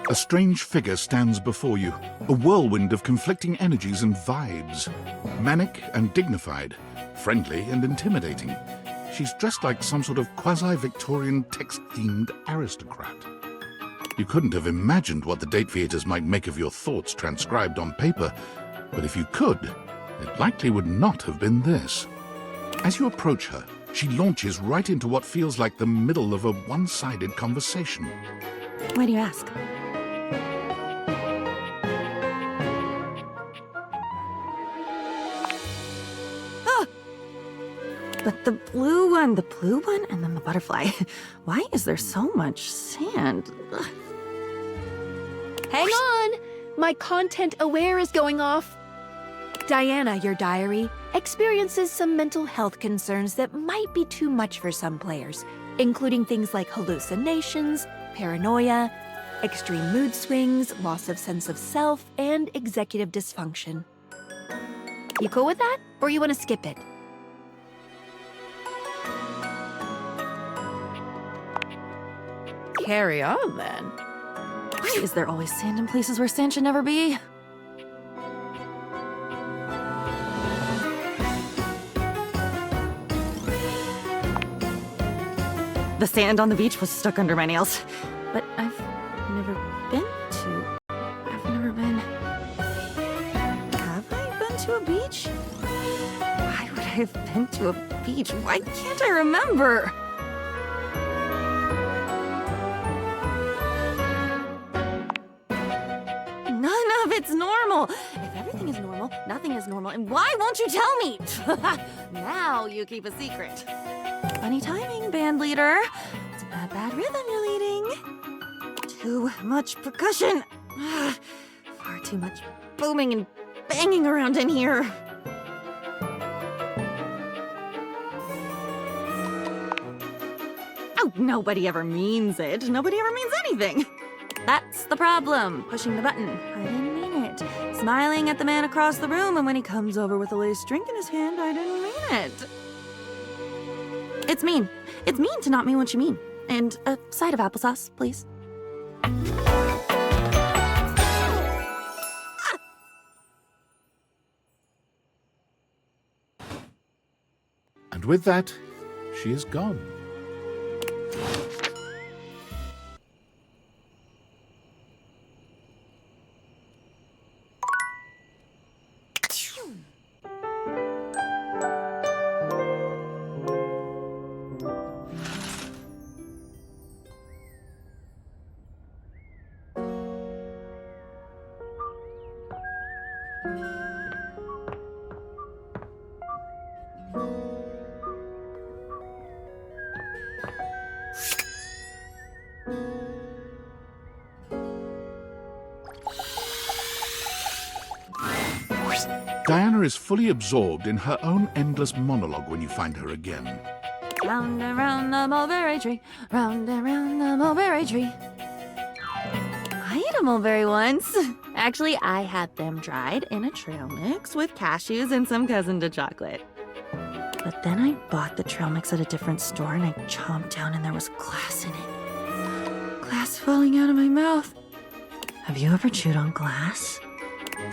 A strange figure stands before you, a whirlwind of conflicting energies and vibes. Manic and dignified, friendly and intimidating. She's dressed like some sort of quasi-Victorian text-themed aristocrat. You couldn't have imagined what the date theaters might make of your thoughts transcribed on paper, but if you could, it likely would not have been this. As you approach her, she launches right into what feels like the middle of a one-sided conversation. Why do you ask? Ah! But the blue one, and then the butterfly. Why is there so much sand? Ugh. Hang on! My content aware is going off. Diana, your diary, experiences some mental health concerns that might be too much for some players, including things like hallucinations, paranoia, extreme mood swings, loss of sense of self, and executive dysfunction. You cool with that? Or you want to skip it? Carry on, then. Why is there always sand in places where sand should never be? The sand on the beach was stuck under my nails. But I've never been. Have I been to a beach? Why would I have been to a beach? Why can't I remember? None of it's normal. If everything is normal, nothing is normal. And why won't you tell me? Now you keep a secret. Funny timing, band leader. It's a bad rhythm you're leading. Too much percussion. Far too much booming and banging around in here. Oh, nobody ever means it. Nobody ever means anything. That's the problem. Pushing the button. I didn't mean it. Smiling at the man across the room, and when he comes over with a laced drink in his hand, I didn't mean it. It's mean. It's mean to not mean what you mean. And a side of applesauce, please. And with that, she is gone. Diana is fully absorbed in her own endless monologue when you find her again. Round and round the mulberry tree, round and round the mulberry tree. I ate a mulberry once. Actually, I had them dried in a trail mix with cashews and some cousin to chocolate. But then I bought the trail mix at a different store and I chomped down and there was glass in it. Glass falling out of my mouth. Have you ever chewed on glass?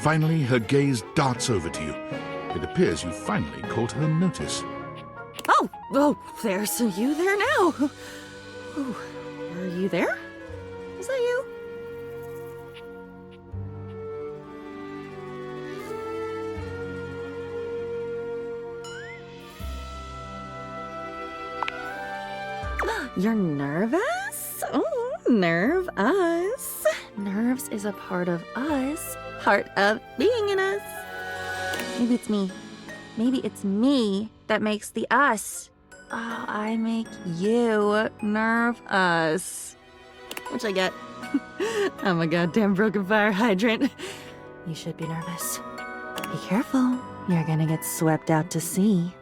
Finally, her gaze darts over to you. It appears you finally caught her notice. Oh, there's you there now. Ooh, are you there? Is that you? You're nervous? Oh, nerve us. Nerves is a part of us. Part of being in us. Maybe it's me. Maybe it's me that makes the us. Oh, I make you nerve us. Which I get. I'm a goddamn broken fire hydrant. You should be nervous. Be careful. You're gonna get swept out to sea.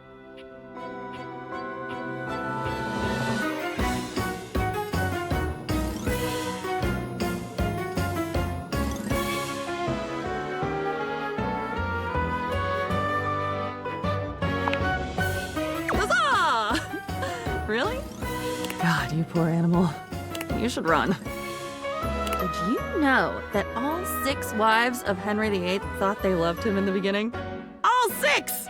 Really? God, you poor animal. You should run. Did Do you know that all 6 wives of Henry VIII thought they loved him in the beginning? All 6!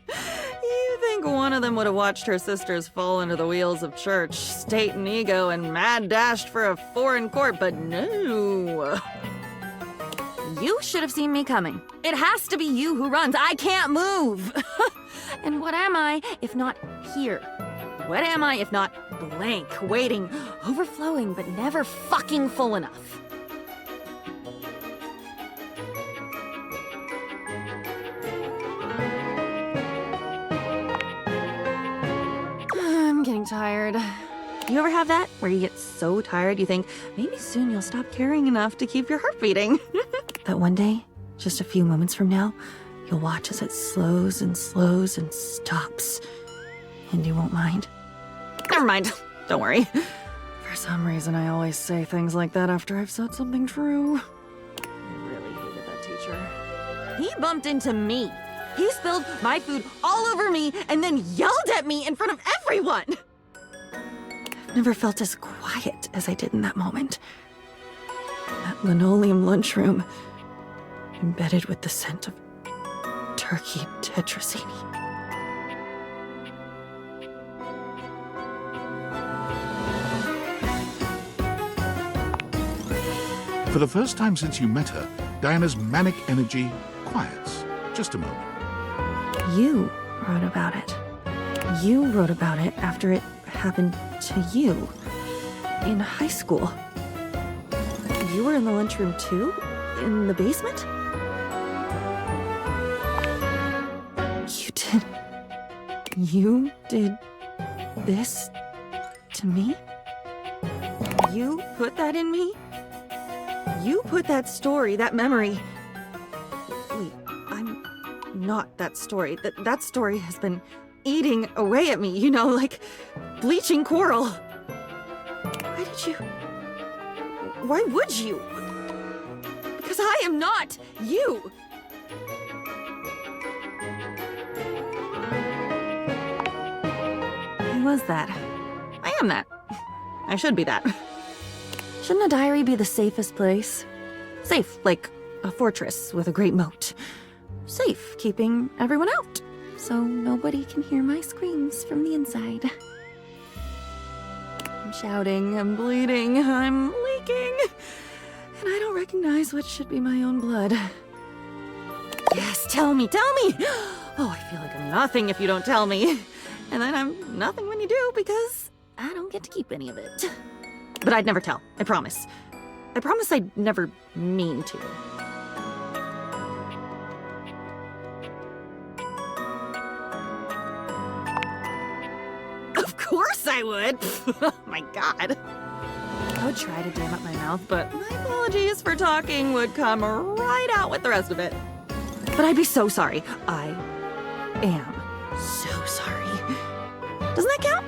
You think one of them would have watched her sisters fall under the wheels of church, state and ego, and mad dashed for a foreign court, but no. You should have seen me coming. It has to be you who runs. I can't move. And what am I if not here? What am I if not blank, waiting, overflowing, but never fucking full enough? I'm getting tired. You ever have that? Where you get so tired you think, maybe soon you'll stop caring enough to keep your heart beating. That one day, just a few moments from now, you'll watch as it slows and stops. And you won't mind. Never mind. Don't worry. For some reason, I always say things like that after I've said something true. I really hated that teacher. He bumped into me. He spilled my food all over me and then yelled at me in front of everyone. I've never felt as quiet as I did in that moment. That linoleum lunchroom, embedded with the scent of turkey tetrazzini. For the first time since you met her, Diana's manic energy quiets. Just a moment. You wrote about it. You wrote about it after it happened to you in high school. You were in the lunchroom too? In the basement? You did this to me? You put that in me? You put that story, that memory. Wait, I'm not that story. That story has been eating away at me, you know, like bleaching coral. Why did you? Why would you? Because I am not you. I was that. I am that. I should be that. Shouldn't a diary be the safest place? Safe, like a fortress with a great moat. Safe, keeping everyone out, so nobody can hear my screams from the inside. I'm shouting, I'm bleeding, I'm leaking, and I don't recognize what should be my own blood. Yes, tell me, tell me! Oh, I feel like I'm nothing if you don't tell me. And then I'm nothing when you do, because I don't get to keep any of it. But I'd never tell, I promise. I promise I'd never mean to. Of course I would! Oh my god. I would try to dam up my mouth, but my apologies for talking would come right out with the rest of it. But I'd be so sorry. I am so sorry. Doesn't that count?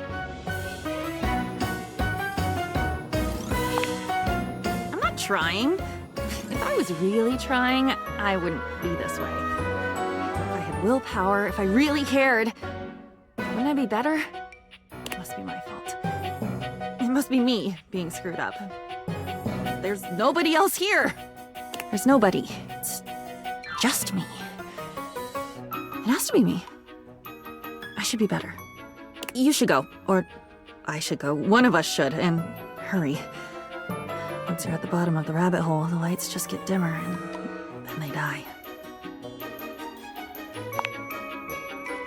I'm not trying. If I was really trying, I wouldn't be this way. If I had willpower, if I really cared, wouldn't I be better? It must be my fault. It must be me being screwed up. There's nobody else here. There's nobody. It's just me. It has to be me. I should be better. You should go, or I should go. One of us should, and hurry. Once you're at the bottom of the rabbit hole, the lights just get dimmer, and then they die.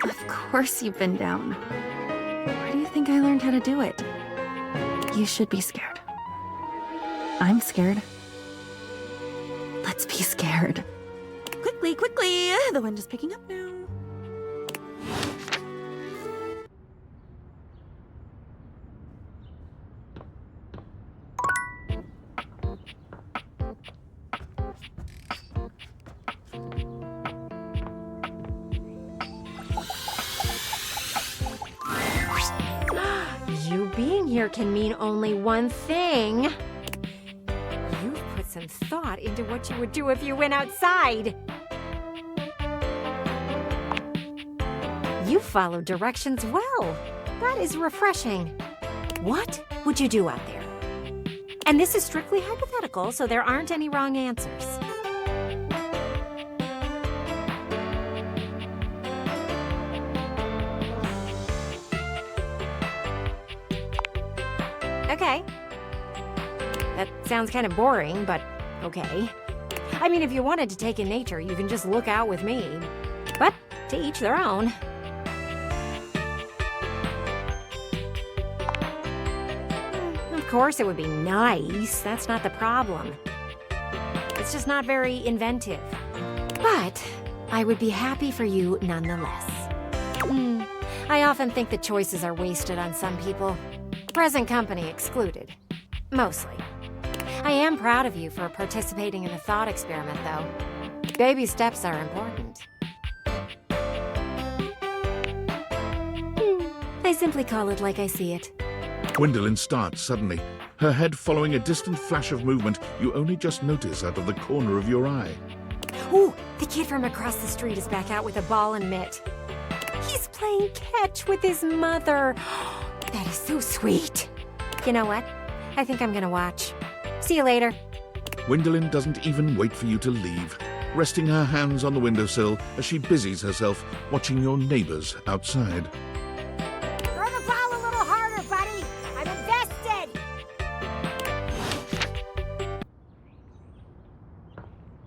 Of course you've been down. Where do you think I learned how to do it? You should be scared. I'm scared. Let's be scared. Quickly, quickly! The wind is picking up now. You being here can mean only one thing. You've put some thought into what you would do if you went outside. You followed directions well. That is refreshing. What would you do out there? And this is strictly hypothetical, so there aren't any wrong answers. Okay. That sounds kind of boring, but okay. I mean, if you wanted to take in nature, you can just look out with me. But to each their own. Of course, it would be nice. That's not the problem. It's just not very inventive. But I would be happy for you nonetheless. I often think that choices are wasted on some people. Present company excluded. Mostly. I am proud of you for participating in the thought experiment, though. Baby steps are important. I simply call it like I see it. Gwendolyn starts suddenly, her head following a distant flash of movement you only just notice out of the corner of your eye. Ooh, the kid from across the street is back out with a ball and mitt. He's playing catch with his mother. That is so sweet. You know what? I think I'm gonna watch. See you later. Gwendolyn doesn't even wait for you to leave, resting her hands on the windowsill as she busies herself watching your neighbors outside.